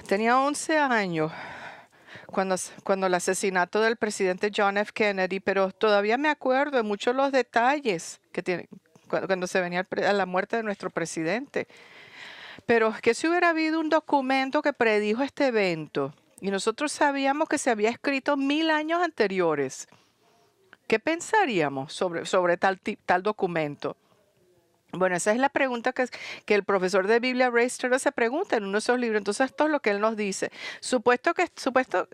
Tenía 11 años cuando el asesinato del presidente John F. Kennedy, pero todavía me acuerdo de muchos los detalles que tiene cuando se venía a la muerte de nuestro presidente. Pero que si hubiera habido un documento que predijo este evento y nosotros sabíamos que se había escrito 1000 años anteriores, ¿qué pensaríamos sobre tal documento? Bueno, esa es la pregunta que el profesor de Biblia, Ray Sturder, se pregunta en uno de esos libros. Entonces, esto es lo que él nos dice.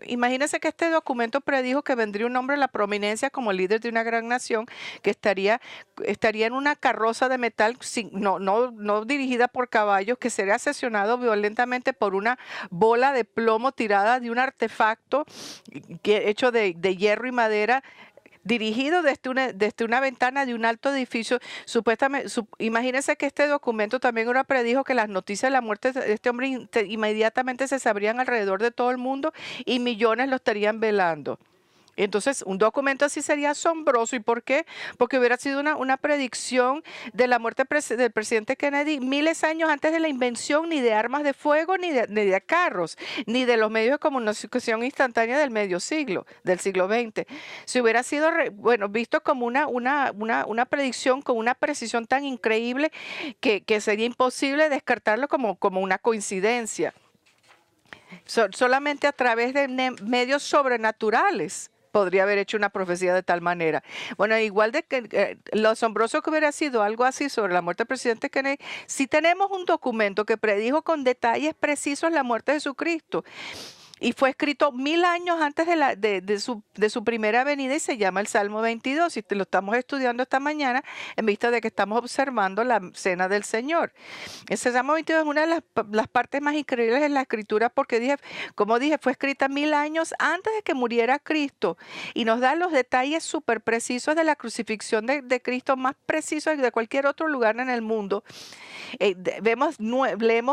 Imagínense que este documento predijo que vendría un hombre a la prominencia como líder de una gran nación, que estaría en una carroza de metal, no dirigida por caballos, que sería asesinado violentamente por una bola de plomo tirada de un artefacto hecho de hierro y madera, dirigido desde una ventana de un alto edificio. Supuestamente, imagínense que este documento también ahora predijo que las noticias de la muerte de este hombre inmediatamente se sabrían alrededor de todo el mundo y millones lo estarían velando. Entonces, un documento así sería asombroso. ¿Y por qué? Porque hubiera sido una predicción de la muerte del presidente Kennedy miles de años antes de la invención ni de armas de fuego, ni de carros, ni de los medios de comunicación instantánea del siglo XX. Si hubiera sido, visto como una predicción con una precisión tan increíble que sería imposible descartarlo como una coincidencia. Solamente a través de medios sobrenaturales podría haber hecho una profecía de tal manera. Bueno, igual de que lo asombroso que hubiera sido algo así sobre la muerte del presidente Kennedy, si tenemos un documento que predijo con detalles precisos la muerte de Jesucristo. Y fue escrito 1000 años antes de su primera venida y se llama el Salmo 22. Y lo estamos estudiando esta mañana en vista de que estamos observando la cena del Señor. Ese Salmo 22 es una de las partes más increíbles de la escritura porque como dije, fue escrita 1000 años antes de que muriera Cristo y nos da los detalles súper precisos de la crucifixión de Cristo, más precisos de cualquier otro lugar en el mundo. Leemos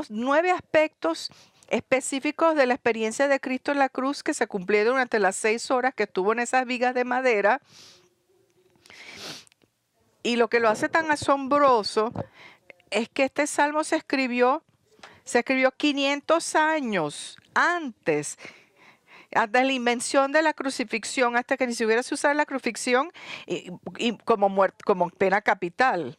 9 aspectos específicos de la experiencia de Cristo en la cruz que se cumplieron durante las 6 horas que estuvo en esas vigas de madera. Y lo que lo hace tan asombroso es que este salmo se escribió 500 años antes de la invención de la crucifixión, hasta que ni siquiera se usara la crucifixión como pena capital.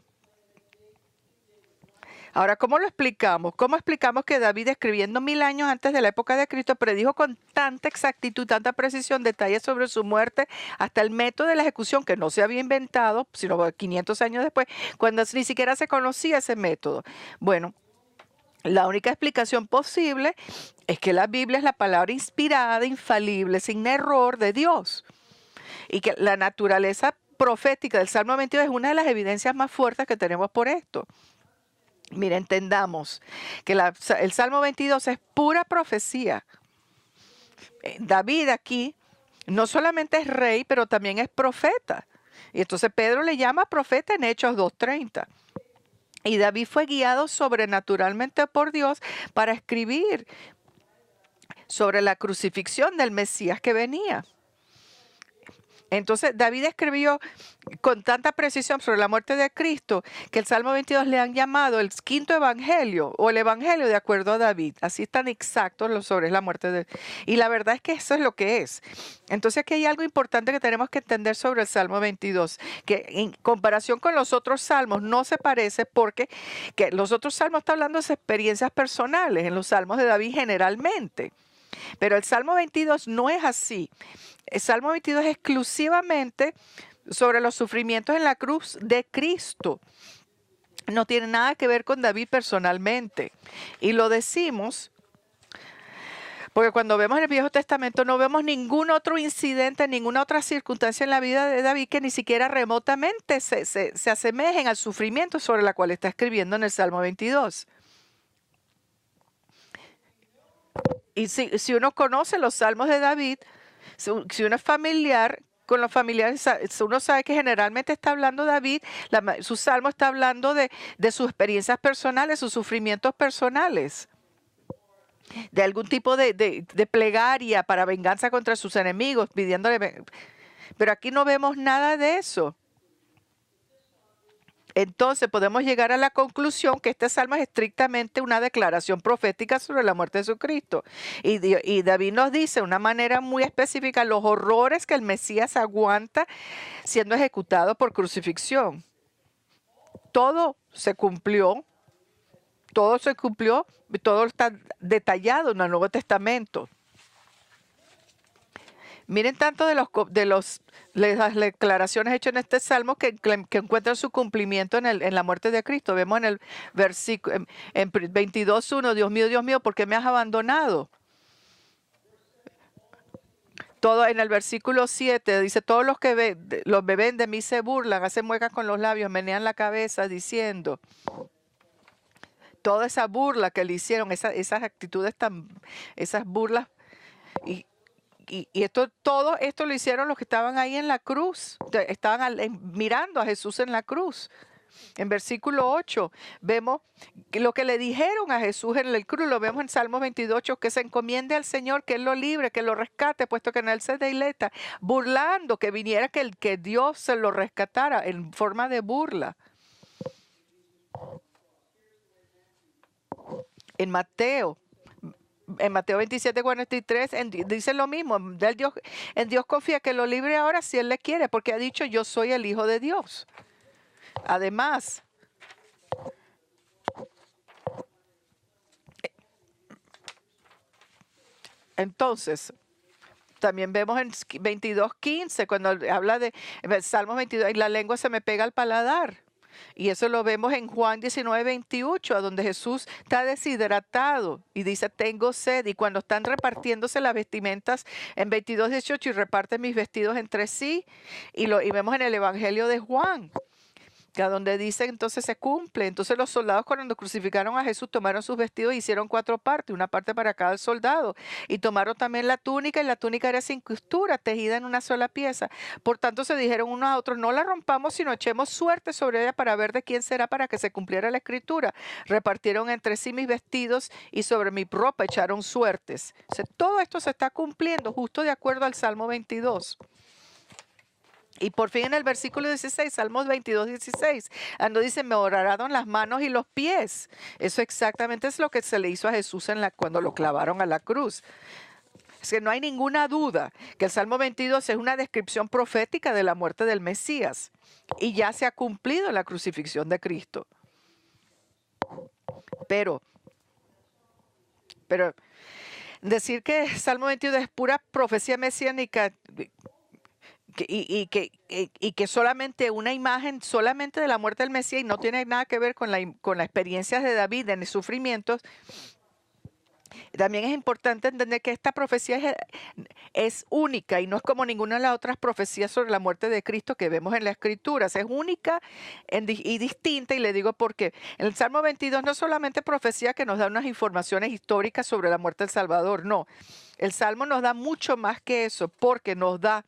Ahora, ¿cómo lo explicamos? ¿Cómo explicamos que David, escribiendo 1000 años antes de la época de Cristo, predijo con tanta exactitud, tanta precisión, detalles sobre su muerte, hasta el método de la ejecución, que no se había inventado, sino 500 años después, cuando ni siquiera se conocía ese método? Bueno, la única explicación posible es que la Biblia es la palabra inspirada, infalible, sin error de Dios. Y que la naturaleza profética del Salmo 22 es una de las evidencias más fuertes que tenemos por esto. Mira, entendamos que el Salmo 22 es pura profecía. David aquí no solamente es rey, pero también es profeta. Y entonces Pedro le llama profeta en Hechos 2:30. Y David fue guiado sobrenaturalmente por Dios para escribir sobre la crucifixión del Mesías que venía. Entonces David escribió con tanta precisión sobre la muerte de Cristo que el Salmo 22 le han llamado el quinto evangelio o el evangelio de acuerdo a David. Así están exactos sobre la muerte de... Y la verdad es que eso es lo que es. Entonces aquí hay algo importante que tenemos que entender sobre el Salmo 22, que en comparación con los otros salmos no se parece porque que los otros salmos están hablando de experiencias personales en los salmos de David generalmente. Pero el Salmo 22 no es así. El Salmo 22 es exclusivamente sobre los sufrimientos en la cruz de Cristo. No tiene nada que ver con David personalmente. Y lo decimos porque cuando vemos en el Viejo Testamento no vemos ningún otro incidente, ninguna otra circunstancia en la vida de David que ni siquiera remotamente se asemejen al sufrimiento sobre la cual está escribiendo en el Salmo 22. Y si uno conoce los salmos de David, si uno es familiar con los familiares, uno sabe que generalmente está hablando David, su salmo está hablando de sus experiencias personales, sus sufrimientos personales, de algún tipo de plegaria para venganza contra sus enemigos, pidiéndole. Pero aquí no vemos nada de eso. Entonces podemos llegar a la conclusión que este salmo es estrictamente una declaración profética sobre la muerte de Jesucristo. Y David nos dice de una manera muy específica los horrores que el Mesías aguanta siendo ejecutado por crucifixión. Todo se cumplió, todo se cumplió, todo está detallado en el Nuevo Testamento. Miren tanto de las declaraciones hechas en este salmo que encuentran su cumplimiento en la muerte de Cristo. Vemos en el versículo en 22:1, Dios mío, ¿por qué me has abandonado? Todo en el versículo 7 dice, todos los que los ven de mí se burlan, hacen muecas con los labios, menean la cabeza diciendo, toda esa burla que le hicieron, esas actitudes esas burlas, y todo esto lo hicieron los que estaban ahí en la cruz, estaban mirando a Jesús en la cruz. En versículo 8 vemos que lo que le dijeron a Jesús en el cruz, lo vemos en Salmo 28, que se encomiende al Señor, que Él lo libre, que lo rescate, puesto que en Él se deleita, burlando, que viniera que Dios se lo rescatara en forma de burla. En Mateo 27:43 dice lo mismo, en Dios confía que lo libre ahora si Él le quiere, porque ha dicho yo soy el Hijo de Dios. Además, entonces, también vemos en 22:15, cuando habla de Salmos 22, y la lengua se me pega al paladar. Y eso lo vemos en Juan 19:28, a donde Jesús está deshidratado y dice, tengo sed. Y cuando están repartiéndose las vestimentas en 22:18 y reparten mis vestidos entre sí, y vemos en el Evangelio de Juan, que a donde dice entonces se cumple. Entonces los soldados cuando crucificaron a Jesús tomaron sus vestidos y hicieron 4 partes, una parte para cada soldado. Y tomaron también la túnica, y la túnica era sin costura, tejida en una sola pieza. Por tanto se dijeron unos a otros, no la rompamos, sino echemos suerte sobre ella para ver de quién será, para que se cumpliera la escritura. Repartieron entre sí mis vestidos y sobre mi ropa echaron suertes. O sea, todo esto se está cumpliendo justo de acuerdo al Salmo 22. Y por fin en el versículo 16, Salmos 22:16, cuando dice, me horaron las manos y los pies. Eso exactamente es lo que se le hizo a Jesús cuando lo clavaron a la cruz. Es que no hay ninguna duda que el Salmo 22 es una descripción profética de la muerte del Mesías. Y ya se ha cumplido en la crucifixión de Cristo. Pero decir que el Salmo 22 es pura profecía mesiánica, y que solamente una imagen solamente de la muerte del Mesías y no tiene nada que ver con las experiencias de David en los sufrimientos. También es importante entender que esta profecía es única y no es como ninguna de las otras profecías sobre la muerte de Cristo que vemos en las Escrituras. Es única y distinta, y le digo por qué. En el Salmo 22 no solamente profecía que nos da unas informaciones históricas sobre la muerte del Salvador, no. El Salmo nos da mucho más que eso, porque nos da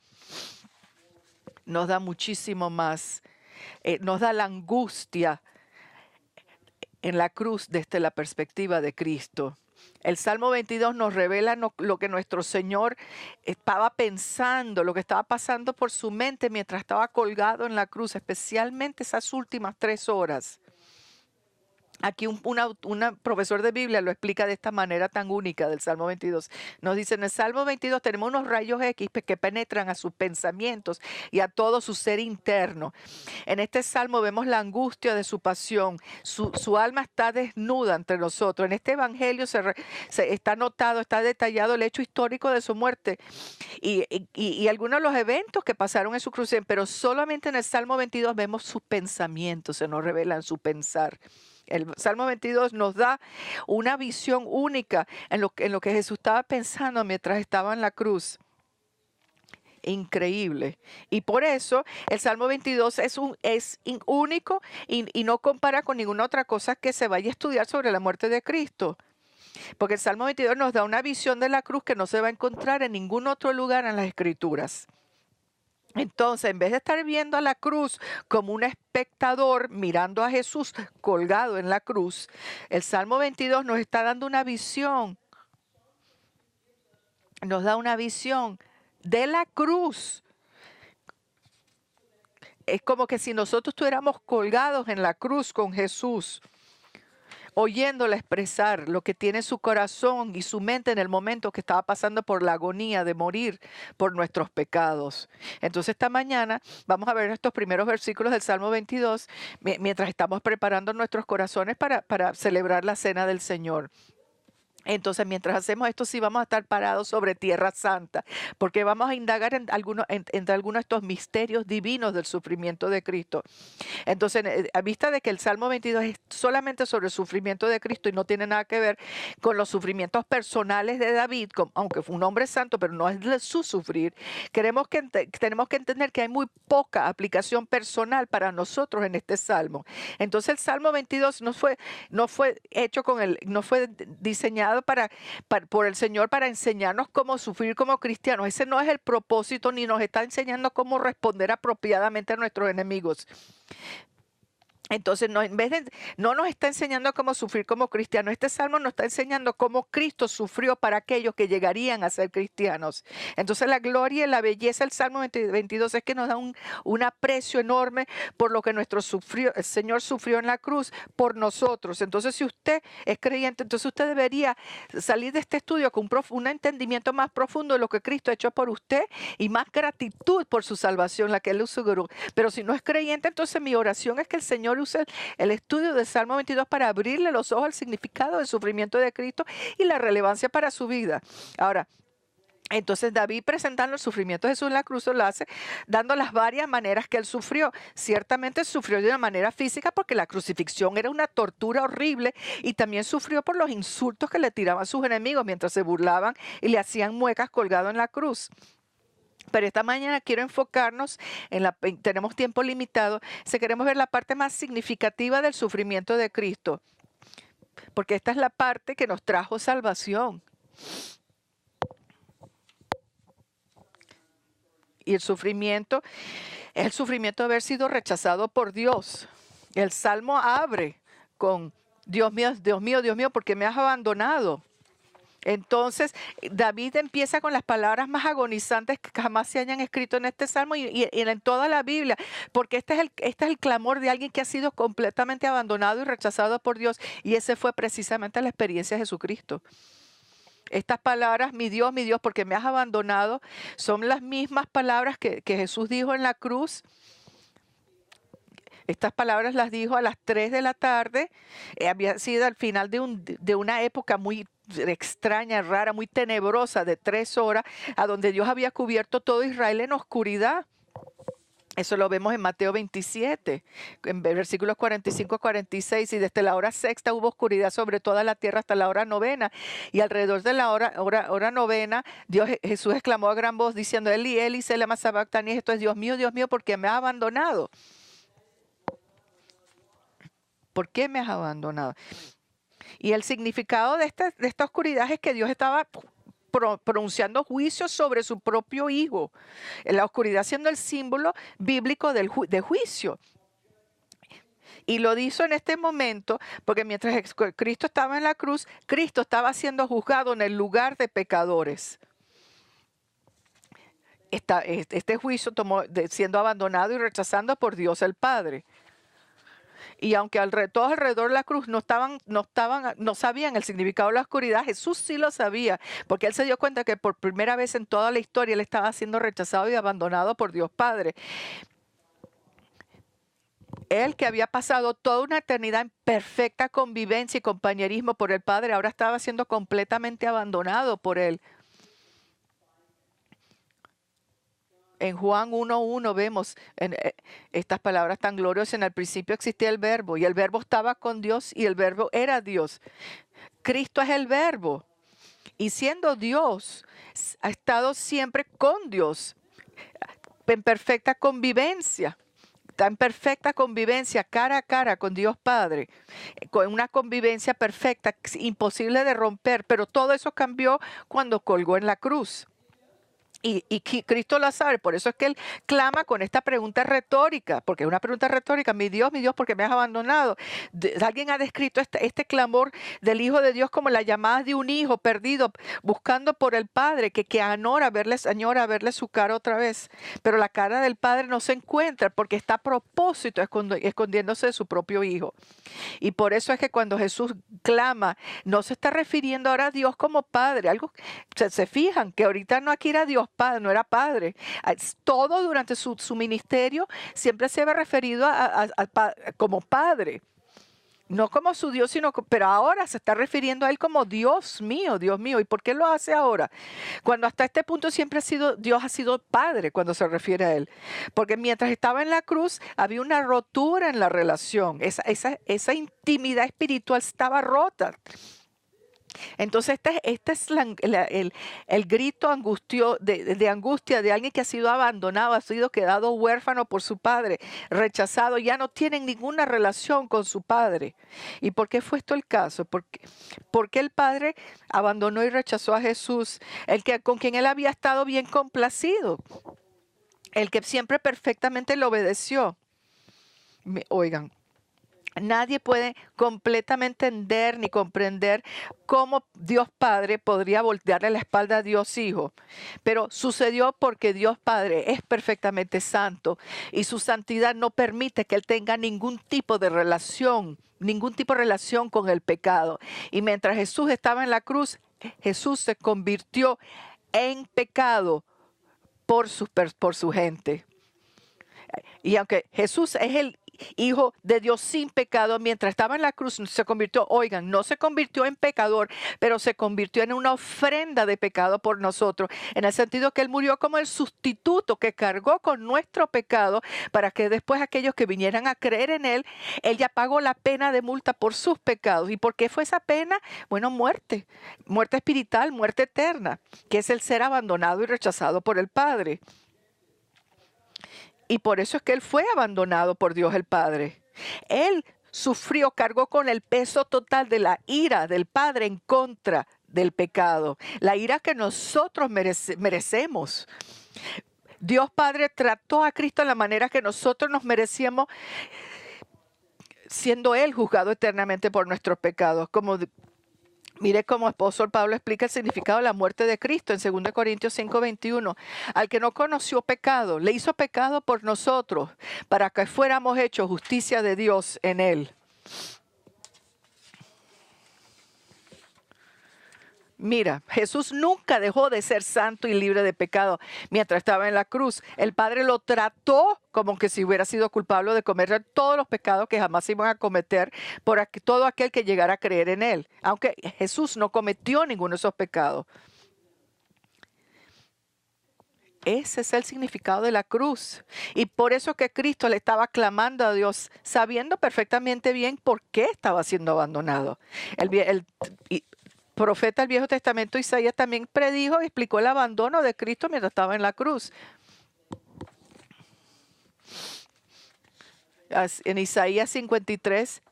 muchísimo más, nos da la angustia en la cruz desde la perspectiva de Cristo. El Salmo 22 nos revela lo que nuestro Señor estaba pensando, lo que estaba pasando por su mente mientras estaba colgado en la cruz, especialmente esas últimas 3 horas. Aquí un profesor de Biblia lo explica de esta manera tan única del Salmo 22. Nos dice, en el Salmo 22 tenemos unos rayos X que penetran a sus pensamientos y a todo su ser interno. En este Salmo vemos la angustia de su pasión. Su alma está desnuda entre nosotros. En este Evangelio está anotado, está detallado el hecho histórico de su muerte y algunos de los eventos que pasaron en su cruz, pero solamente en el Salmo 22 vemos sus pensamientos, se nos revelan su pensar. El Salmo 22 nos da una visión única en lo que Jesús estaba pensando mientras estaba en la cruz. Increíble. Y por eso el Salmo 22 es único y no compara con ninguna otra cosa que se vaya a estudiar sobre la muerte de Cristo. Porque el Salmo 22 nos da una visión de la cruz que no se va a encontrar en ningún otro lugar en las Escrituras. Entonces, en vez de estar viendo a la cruz como un espectador mirando a Jesús colgado en la cruz, el Salmo 22 nos está dando una visión. Nos da una visión de la cruz Es como que si nosotros estuviéramos colgados en la cruz con Jesús, oyéndola expresar lo que tiene su corazón y su mente en el momento que estaba pasando por la agonía de morir por nuestros pecados. Entonces esta mañana vamos a ver estos primeros versículos del Salmo 22 mientras estamos preparando nuestros corazones para celebrar la cena del Señor. Entonces, mientras hacemos esto, sí vamos a estar parados sobre tierra santa, porque vamos a indagar entre algunos de estos misterios divinos del sufrimiento de Cristo. Entonces, a vista de que el Salmo 22 es solamente sobre el sufrimiento de Cristo y no tiene nada que ver con los sufrimientos personales de David, aunque fue un hombre santo, pero no es de su sufrir, tenemos que entender que hay muy poca aplicación personal para nosotros en este Salmo. Entonces, el Salmo 22 no fue hecho no fue diseñado por el Señor para enseñarnos cómo sufrir como cristianos. Ese no es el propósito, ni nos está enseñando cómo responder apropiadamente a nuestros enemigos. Entonces, no nos está enseñando cómo sufrir como cristianos. Este salmo nos está enseñando cómo Cristo sufrió para aquellos que llegarían a ser cristianos. Entonces, la gloria y la belleza del Salmo 22 es que nos da un aprecio enorme por lo que el Señor sufrió en la cruz por nosotros. Entonces, si usted es creyente, entonces usted debería salir de este estudio con un entendimiento más profundo de lo que Cristo ha hecho por usted y más gratitud por su salvación, la que Él aseguró. Pero si no es creyente, entonces mi oración es que el Señor use el estudio del Salmo 22 para abrirle los ojos al significado del sufrimiento de Cristo y la relevancia para su vida. Ahora, entonces David, presentando el sufrimiento de Jesús en la cruz, lo hace dando las varias maneras que él sufrió. Ciertamente sufrió de una manera física porque la crucifixión era una tortura horrible, y también sufrió por los insultos que le tiraban sus enemigos mientras se burlaban y le hacían muecas colgado en la cruz. Pero esta mañana quiero enfocarnos tenemos tiempo limitado, si queremos ver la parte más significativa del sufrimiento de Cristo, porque esta es la parte que nos trajo salvación. Y el sufrimiento es el sufrimiento de haber sido rechazado por Dios. El Salmo abre con: Dios mío, Dios mío, Dios mío, ¿por qué me has abandonado? Entonces, David empieza con las palabras más agonizantes que jamás se hayan escrito en este salmo y en toda la Biblia, porque este es el clamor de alguien que ha sido completamente abandonado y rechazado por Dios, y ese fue precisamente la experiencia de Jesucristo. Estas palabras: mi Dios, ¿por qué me has abandonado?, son las mismas palabras que Jesús dijo en la cruz. Estas palabras las dijo a las 3 de la tarde. Había sido al final de una época muy extraña, rara, muy tenebrosa, de 3 horas, a donde Dios había cubierto todo Israel en oscuridad. Eso lo vemos en Mateo 27, en versículos 45 a 46. Y desde la hora sexta hubo oscuridad sobre toda la tierra hasta la hora novena. Y alrededor de la hora novena, Jesús exclamó a gran voz diciendo: Eli, Eli, lama sabactani. Esto es: Dios mío, ¿por qué me has abandonado? ¿Por qué me has abandonado? Y el significado de esta oscuridad es que Dios estaba pronunciando juicio sobre su propio Hijo. La oscuridad siendo el símbolo bíblico de juicio. Y lo hizo en este momento porque mientras Cristo estaba en la cruz, Cristo estaba siendo juzgado en el lugar de pecadores. Este juicio siendo abandonado y rechazado por Dios el Padre. Y aunque todos alrededor de la cruz no sabían el significado de la oscuridad, Jesús sí lo sabía, porque Él se dio cuenta que por primera vez en toda la historia Él estaba siendo rechazado y abandonado por Dios Padre. Él, que había pasado toda una eternidad en perfecta convivencia y compañerismo por el Padre, ahora estaba siendo completamente abandonado por Él. En Juan 1:1 vemos estas palabras tan gloriosas: en el principio existía el Verbo, y el Verbo estaba con Dios, y el Verbo era Dios. Cristo es el Verbo, y siendo Dios, ha estado siempre con Dios, en perfecta convivencia. Está en perfecta convivencia, cara a cara con Dios Padre, con una convivencia perfecta, imposible de romper, pero todo eso cambió cuando colgó en la cruz. Cristo lo sabe, por eso es que él clama con esta pregunta retórica, porque es una pregunta retórica, mi Dios, ¿por qué me has abandonado? Alguien ha descrito este clamor del Hijo de Dios como la llamada de un hijo perdido, buscando por el Padre, que añora verle su cara otra vez, pero la cara del Padre no se encuentra porque está a propósito escondiéndose de su propio Hijo. Y por eso es que cuando Jesús clama, no se está refiriendo ahora a Dios como Padre. Se fijan que ahorita no aquí era Dios Padre, no era Padre. Todo durante su ministerio siempre se había referido como Padre. No como su Dios, pero ahora se está refiriendo a Él como Dios mío, Dios mío. ¿Y por qué lo hace ahora? Cuando hasta este punto siempre Dios ha sido Padre cuando se refiere a Él. Porque mientras estaba en la cruz había una rotura en la relación. Esa intimidad espiritual estaba rota. Entonces este es el grito de angustia de alguien que ha sido abandonado, ha sido quedado huérfano por su padre, rechazado, ya no tienen ninguna relación con su padre. ¿Y por qué fue esto el caso? Porque el padre abandonó y rechazó a Jesús, con quien él había estado bien complacido, el que siempre perfectamente le obedeció. Oigan. Nadie puede completamente entender ni comprender cómo Dios Padre podría voltearle la espalda a Dios Hijo. Pero sucedió porque Dios Padre es perfectamente santo y su santidad no permite que Él tenga ningún tipo de relación con el pecado. Y mientras Jesús estaba en la cruz, Jesús se convirtió en pecado por su gente. Y aunque Jesús es el Hijo de Dios sin pecado, mientras estaba en la cruz no se convirtió en pecador, pero se convirtió en una ofrenda de pecado por nosotros, en el sentido que Él murió como el sustituto que cargó con nuestro pecado para que después aquellos que vinieran a creer en Él ya pagó la pena de multa por sus pecados. ¿Y por qué fue esa pena? Bueno, muerte espiritual, muerte eterna, que es el ser abandonado y rechazado por el Padre. Y por eso es que Él fue abandonado por Dios el Padre. Él cargó con el peso total de la ira del Padre en contra del pecado. La ira que nosotros merecemos. Dios Padre trató a Cristo de la manera que nosotros nos merecíamos, siendo Él juzgado eternamente por nuestros pecados. Mire cómo el apóstol Pablo explica el significado de la muerte de Cristo en 2 Corintios 5:21. Al que no conoció pecado, le hizo pecado por nosotros, para que fuéramos hechos justicia de Dios en Él. Mira, Jesús nunca dejó de ser santo y libre de pecado mientras estaba en la cruz. El Padre lo trató como que si hubiera sido culpable de cometer todos los pecados que jamás iban a cometer por todo aquel que llegara a creer en Él. Aunque Jesús no cometió ninguno de esos pecados. Ese es el significado de la cruz. Y por eso que Cristo le estaba clamando a Dios, sabiendo perfectamente bien por qué estaba siendo abandonado. El profeta del Viejo Testamento, Isaías, también predijo y explicó el abandono de Cristo mientras estaba en la cruz. En Isaías 53,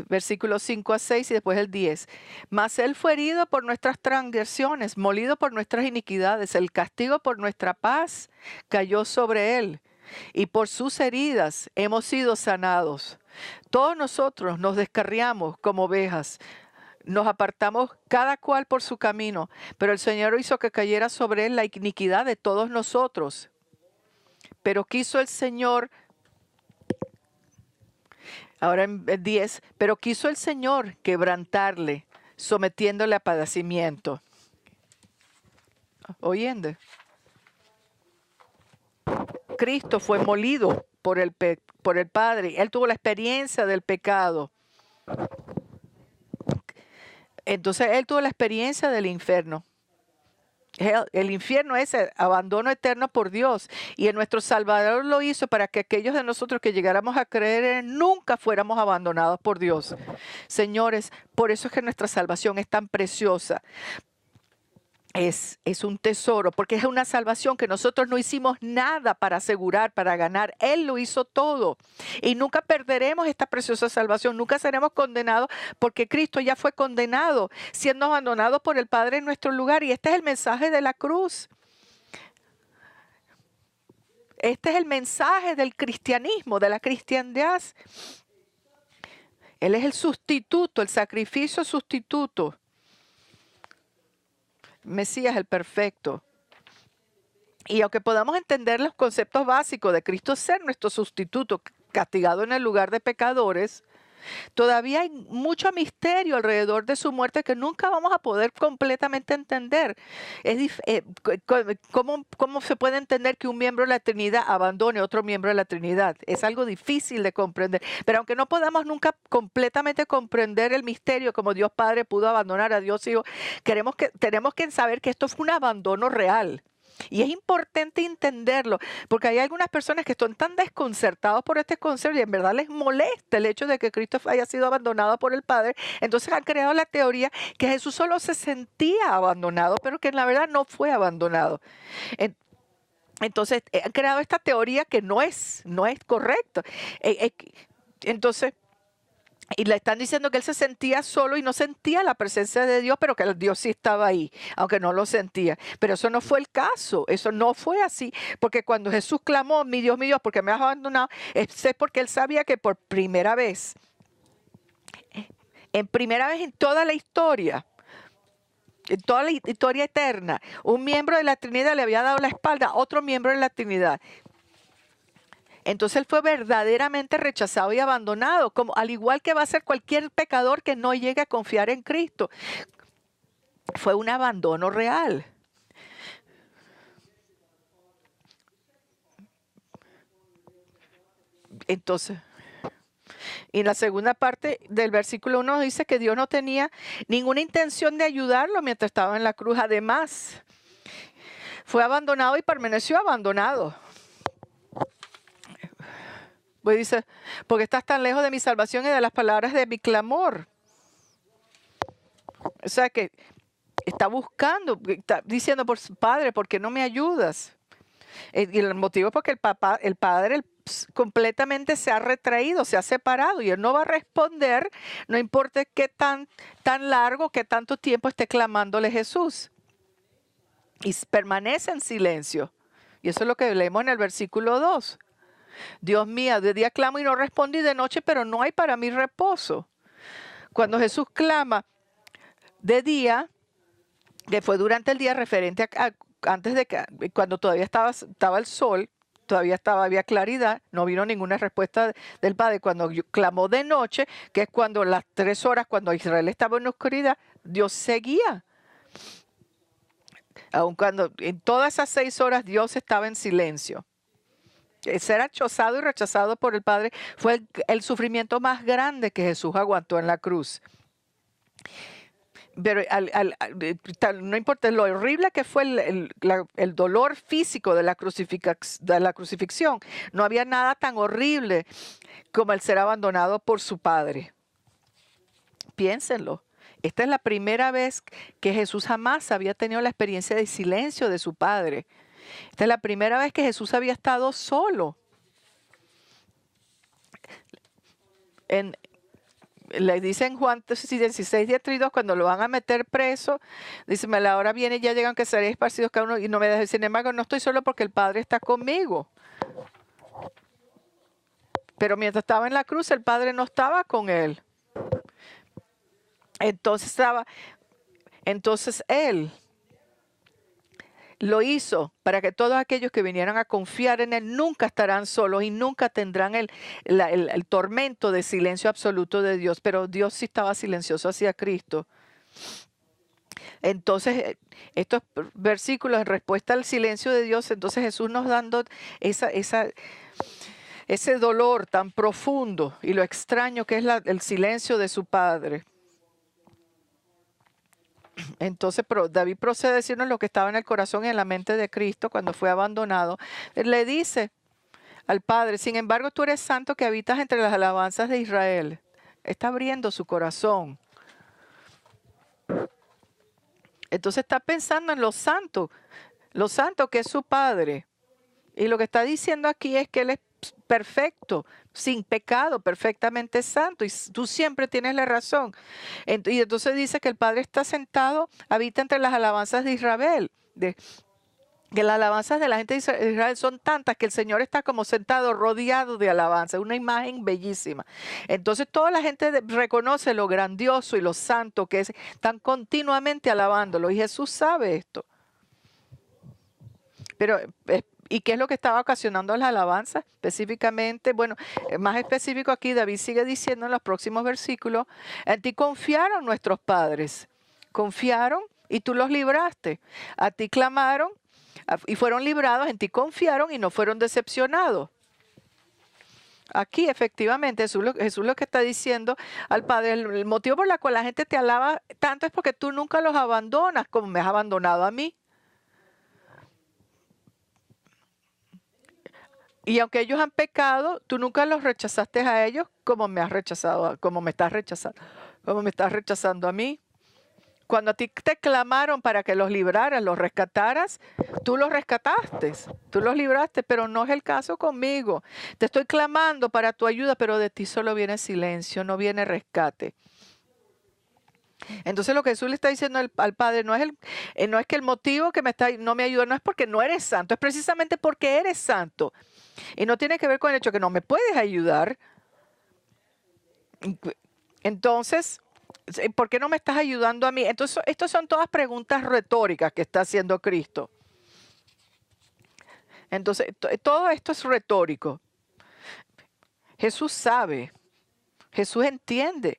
versículos 5 a 6 y después el 10. Mas Él fue herido por nuestras transgresiones, molido por nuestras iniquidades. El castigo por nuestra paz cayó sobre Él. Y por sus heridas hemos sido sanados. Todos nosotros nos descarriamos como ovejas. Nos apartamos cada cual por su camino, pero el Señor hizo que cayera sobre Él la iniquidad de todos nosotros. Pero quiso el Señor, ahora en 10, pero quiso el Señor quebrantarle, sometiéndole a padecimiento. ¿Oyendo? Cristo fue molido por el Padre. Él tuvo la experiencia del pecado. Entonces Él tuvo la experiencia del infierno. El infierno es el abandono eterno por Dios. Y nuestro Salvador lo hizo para que aquellos de nosotros que llegáramos a creer en Él nunca fuéramos abandonados por Dios. Señores, por eso es que nuestra salvación es tan preciosa. Es un tesoro, porque es una salvación que nosotros no hicimos nada para asegurar, para ganar. Él lo hizo todo. Y nunca perderemos esta preciosa salvación, nunca seremos condenados, porque Cristo ya fue condenado, siendo abandonado por el Padre en nuestro lugar. Y este es el mensaje de la cruz. este es el mensaje del cristianismo, de la cristiandad. Él es el sustituto, el sacrificio sustituto. Mesías, el perfecto. Y aunque podamos entender los conceptos básicos de Cristo ser nuestro sustituto, castigado en el lugar de pecadores, todavía hay mucho misterio alrededor de su muerte que nunca vamos a poder completamente entender. ¿Cómo se puede entender que un miembro de la Trinidad abandone a otro miembro de la Trinidad? Es algo difícil de comprender. Pero aunque no podamos nunca completamente comprender el misterio como Dios Padre pudo abandonar a Dios Hijo, tenemos que saber que esto fue un abandono real. Y es importante entenderlo, porque hay algunas personas que están tan desconcertados por este concepto y en verdad les molesta el hecho de que Cristo haya sido abandonado por el Padre. Entonces han creado la teoría que Jesús solo se sentía abandonado, pero que en la verdad no fue abandonado. Entonces han creado esta teoría que no es correcto. Entonces... Y le están diciendo que él se sentía solo y no sentía la presencia de Dios, pero que Dios sí estaba ahí, aunque no lo sentía. Pero eso no fue el caso, eso no fue así. Porque cuando Jesús clamó, mi Dios, ¿por qué me has abandonado? Es porque él sabía que por primera vez en toda la historia, en toda la historia eterna, un miembro de la Trinidad le había dado la espalda a otro miembro de la Trinidad. Entonces él fue verdaderamente rechazado y abandonado, como, al igual que va a ser cualquier pecador que no llegue a confiar en Cristo. Fue un abandono real. Entonces, y en la segunda parte del versículo 1 dice que Dios no tenía ninguna intención de ayudarlo mientras estaba en la cruz. Además, fue abandonado y permaneció abandonado. Pues dice, porque estás tan lejos de mi salvación y de las palabras de mi clamor. O sea que está buscando, está diciendo por su padre, ¿por qué no me ayudas? Y el motivo es porque el padre completamente se ha retraído, se ha separado y él no va a responder, no importa qué tan largo, qué tanto tiempo esté clamándole Jesús. Y permanece en silencio. Y eso es lo que leemos en el versículo 2. Dios mío, de día clamo y no respondí, de noche, pero no hay para mí reposo. Cuando Jesús clama de día, que fue durante el día referente a antes de que, cuando todavía estaba el sol, había claridad, no vino ninguna respuesta del Padre. Cuando clamó de noche, que es cuando las 3 horas, cuando Israel estaba en oscuridad, Dios seguía. Aun cuando en todas esas 6 horas Dios estaba en silencio. Ser achosado y rechazado por el Padre fue el sufrimiento más grande que Jesús aguantó en la cruz. Pero no importa lo horrible que fue el dolor físico de la crucifixión, no había nada tan horrible como el ser abandonado por su Padre. Piénsenlo. Esta es la primera vez que Jesús jamás había tenido la experiencia de silencio de su Padre. Esta es la primera vez que Jesús había estado solo. Le dicen Juan 16, 12, cuando lo van a meter preso, dice, la hora viene y ya llegan que seréis esparcidos cada uno, y no me dejes, sin embargo, no estoy solo porque el Padre está conmigo. Pero mientras estaba en la cruz, el Padre no estaba con él. Entonces él lo hizo para que todos aquellos que vinieran a confiar en él nunca estarán solos y nunca tendrán el tormento de silencio absoluto de Dios. Pero Dios sí estaba silencioso hacia Cristo. Entonces, estos versículos en respuesta al silencio de Dios, entonces Jesús nos dando ese dolor tan profundo y lo extraño que es el silencio de su Padre. Entonces David procede a decirnos lo que estaba en el corazón y en la mente de Cristo cuando fue abandonado. Él le dice al Padre, sin embargo tú eres santo que habitas entre las alabanzas de Israel. Está abriendo su corazón. Entonces está pensando en lo santo que es su Padre. Y lo que está diciendo aquí es que Él es perfecto, sin pecado, perfectamente santo, y tú siempre tienes la razón. Y entonces dice que el Padre está sentado, habita entre las alabanzas de Israel. Que las alabanzas de la gente de Israel son tantas que el Señor está como sentado rodeado de alabanza, una imagen bellísima. Entonces toda la gente reconoce lo grandioso y lo santo que es, están continuamente alabándolo y Jesús sabe esto. Pero, ¿y qué es lo que estaba ocasionando las alabanzas? Específicamente, bueno, más específico aquí, David sigue diciendo en los próximos versículos, en ti confiaron nuestros padres, confiaron y tú los libraste, a ti clamaron y fueron librados, en ti confiaron y no fueron decepcionados. Aquí efectivamente Jesús lo que está diciendo al Padre, el motivo por el cual la gente te alaba tanto es porque tú nunca los abandonas como me has abandonado a mí. Y aunque ellos han pecado, tú nunca los rechazaste a ellos como me has rechazado, como me estás rechazando a mí. Cuando a ti te clamaron para que los libraras, los rescataras, tú los rescataste, tú los libraste, pero no es el caso conmigo. Te estoy clamando para tu ayuda, pero de ti solo viene silencio, no viene rescate. Entonces lo que Jesús le está diciendo al Padre no es que el motivo que no me ayuda, no es porque no eres santo, es precisamente porque eres santo. Y no tiene que ver con el hecho que no me puedes ayudar. Entonces, ¿por qué no me estás ayudando a mí? Entonces, estas son todas preguntas retóricas que está haciendo Cristo. Entonces, todo esto es retórico. Jesús sabe, Jesús entiende.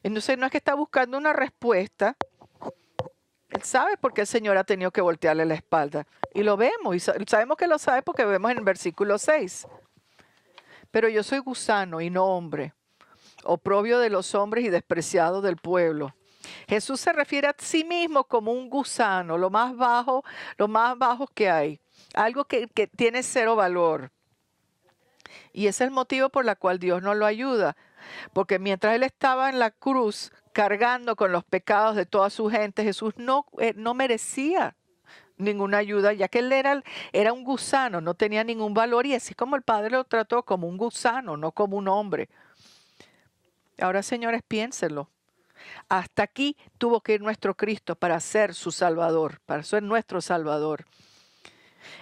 Entonces, no es que está buscando una respuesta. Él sabe por qué el Señor ha tenido que voltearle la espalda. Y lo vemos, y sabemos que lo sabe porque vemos en el versículo 6. Pero yo soy gusano y no hombre, oprobio de los hombres y despreciado del pueblo. Jesús se refiere a sí mismo como un gusano, lo más bajo que hay. Algo que tiene cero valor. Y ese es el motivo por el cual Dios no lo ayuda. Porque mientras Él estaba en la cruz cargando con los pecados de toda su gente, Jesús no merecía ninguna ayuda, ya que Él era un gusano, no tenía ningún valor. Y así como el Padre lo trató como un gusano, no como un hombre. Ahora, señores, piénsenlo. Hasta aquí tuvo que ir nuestro Cristo para ser su Salvador, para ser nuestro Salvador.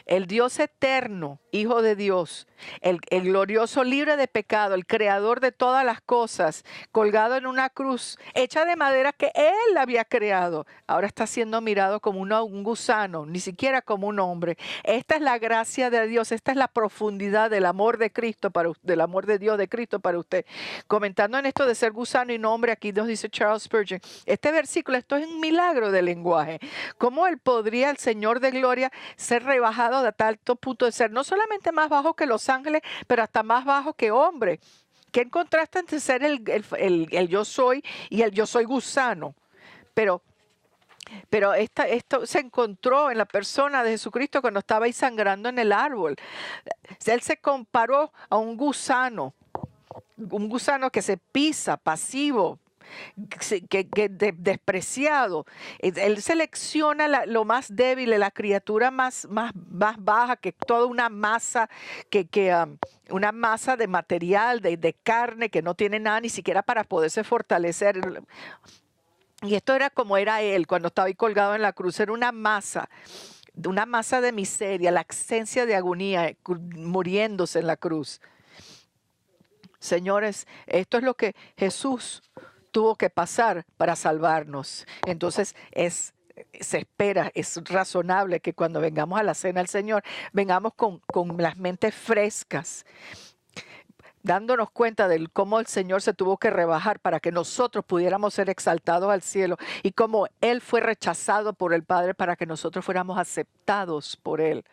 El Dios eterno, Hijo de Dios, el glorioso, libre de pecado, el creador de todas las cosas, colgado en una cruz, hecha de madera que Él había creado, ahora está siendo mirado como un gusano, ni siquiera como un hombre. Esta es la gracia de Dios, esta es la profundidad del amor de Cristo, del amor de Dios de Cristo para usted. Comentando en esto de ser gusano y no hombre, aquí nos dice Charles Spurgeon, este versículo, esto es un milagro de lenguaje. ¿Cómo Él podría, el Señor de gloria, ser rebajado a tal punto de ser no solamente más bajo que los ángeles, pero hasta más bajo que hombre? ¿Qué contraste entre ser el yo soy y el yo soy gusano? Pero esto se encontró en la persona de Jesucristo cuando estaba ahí sangrando en el árbol. Él se comparó a un gusano que se pisa, pasivo, despreciado. Él selecciona lo más débil, la criatura más baja que toda una masa, una masa de material, de carne que no tiene nada ni siquiera para poderse fortalecer. Y esto era como era Él cuando estaba ahí colgado en la cruz, era una masa de miseria, la esencia de agonía, muriéndose en la cruz. Señores, esto es lo que Jesús tuvo que pasar para salvarnos. Entonces se espera, es razonable que cuando vengamos a la cena del Señor, vengamos con las mentes frescas, dándonos cuenta de cómo el Señor se tuvo que rebajar para que nosotros pudiéramos ser exaltados al cielo y cómo Él fue rechazado por el Padre para que nosotros fuéramos aceptados por Él.